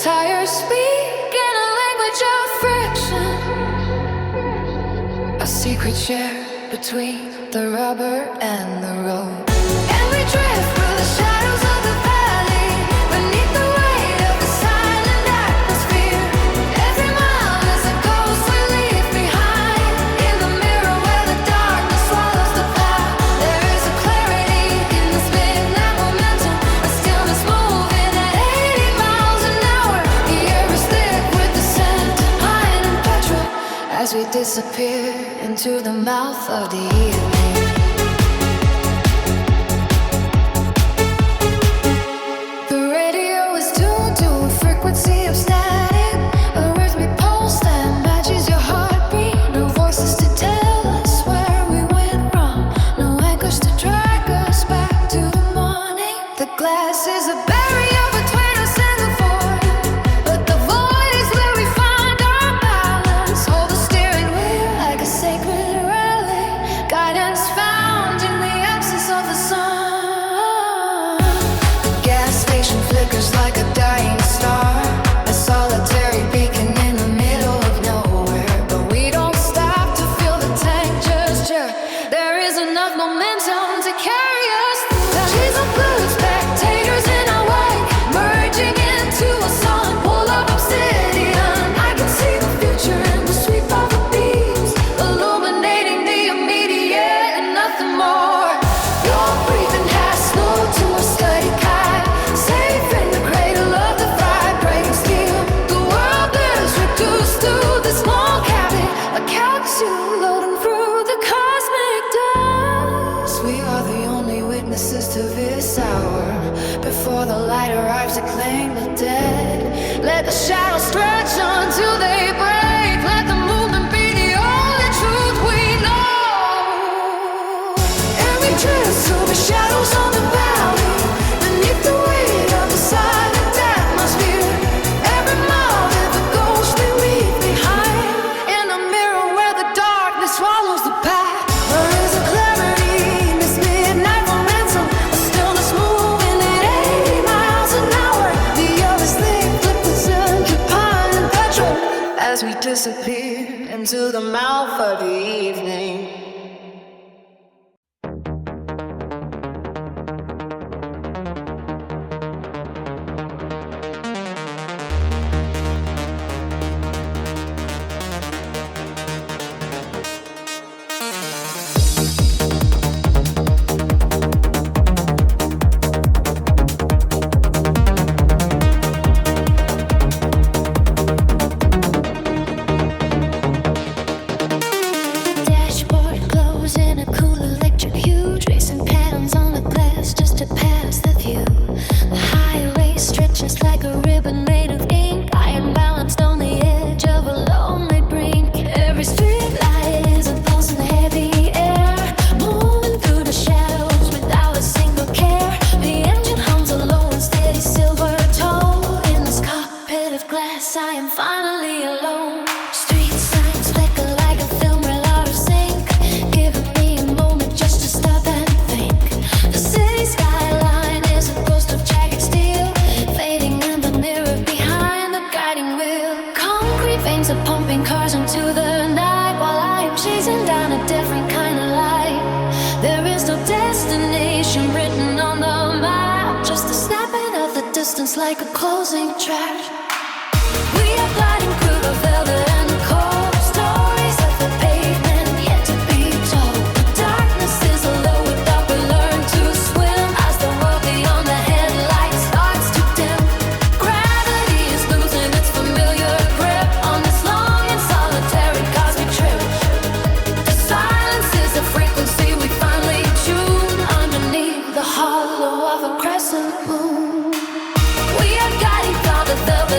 tires speak in a language of friction. A secret share between the rubber and the road. And we drift through the shadows of the valley, beneath the weight of the silent atmosphere. Every mile is a ghost we leave behind. In the mirror where the darkness swallows the path, there is a clarity in this midnight momentum, a stillness moving at 80 miles an hour. The air is thick with the scent of pine and petrol as we disappear into the mouth of the evening. The radio is tuned to a frequency of static, a rhythmic pulse that matches your heartbeat. No voices to tell us where we went wrong, no anchors to drag us back to the morning. The glass is a barrier between us and the void, but the void is where we find our balance. Hold the steering wheel like a sacred relic, guidance found in the absence of the sun. The gas station flickers like a dying star, a solitary beacon in the middle of nowhere. But we don't stop to feel the tank just jerk. There is enough momentum to carry us through. She's a blue spectators in our wake, merging into a solid wall of obsidian. I can see the future in the sweep of the beams, illuminating the immediate and nothing more. Your breathing has slowed to a steady kite, safe in the cradle of the vibrating steel. The world is reduced to this small cabin, a capsule loading through the cosmic dust. We are the only witnesses to this hour. Before the light arrives to claim the dead, let the shadows stretch until they break. Let the movement be the only truth we know. And we drift through the shadows of the valley, beneath the weight of the silent atmosphere. Every mile is a ghost we leave behind. In a mirror where the darkness swallows the path, there is a clarity in this midnight momentum, a stillness moving at 80 miles an hour. The air is thick with the scent of pine and petrol as we disappear into the mouth of the evening. Dashboard glows in a cool electric hue, tracing patterns on the glass just to pass the view. The highway stretches like a ribbon made of ink. I am balanced on the edge of a lonely brink. Every street light is a pulse in the heavy air, moving through the shadows without a single care. The engine hums a low and steady silver toll. In this cockpit of glass, I am finally alone. Street signs flicker like a film reel out of sync, giving me a moment just to stop and think. The city skyline is a ghost of jagged steel, fading in the mirror behind the guiding wheel. Concrete veins are pumping cars into the night, while I am chasing down a different kind of light. There is no destination written on the map, just a snapping of the distance like a closing track. We are gliding through the velvet and the cold, stories of the pavement yet to be told. The darkness is a low without we learn to swim, as the world beyond the headlights starts to dim. Gravity is losing its familiar grip on this long and solitary cosmic trip. The silence is a frequency we finally tune underneath the hollow of a crescent moon. We are guiding by the velvet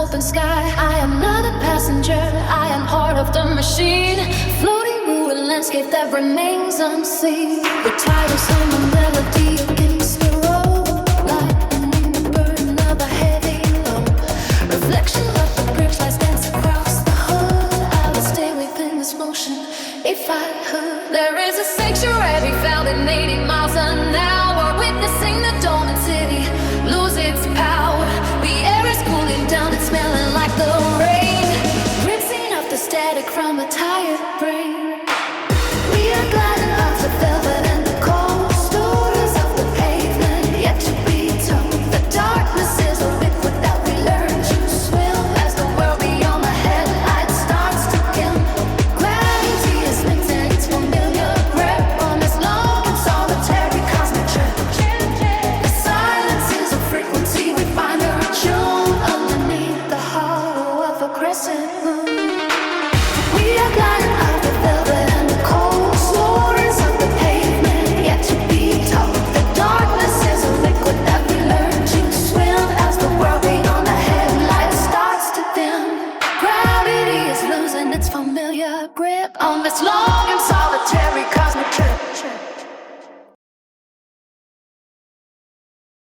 open sky. I am not a passenger, I am part of the machine, floating through a landscape that remains unseen. The titles on the melody against the road, lightning the burden of a heavy load. Reflection of the bridge lights dance across the hood. I would stay within this motion if I could. There is a sanctuary found in 80 miles an hour, witnessing the dormant city lose its power. The air is cooling down, it's smelling like the rain, rinsing off the static from a tired brain. We are gliding off the velvet and the cold stories of the pavement yet to be told. The darkness is a liquid that we learn to swim as the world beyond the headlights starts to dim. Gravity is limited, its familiar grip on this long and solitary cosmic trip. The silence is a frequency we find her tune underneath the hollow of a crescent moon. We are gliding off the velvet and the cold stories of the pavement yet to be told. The darkness is a liquid that we learn to swim as the world beyond the headlights starts to dim. Gravity is losing its familiar grip on this long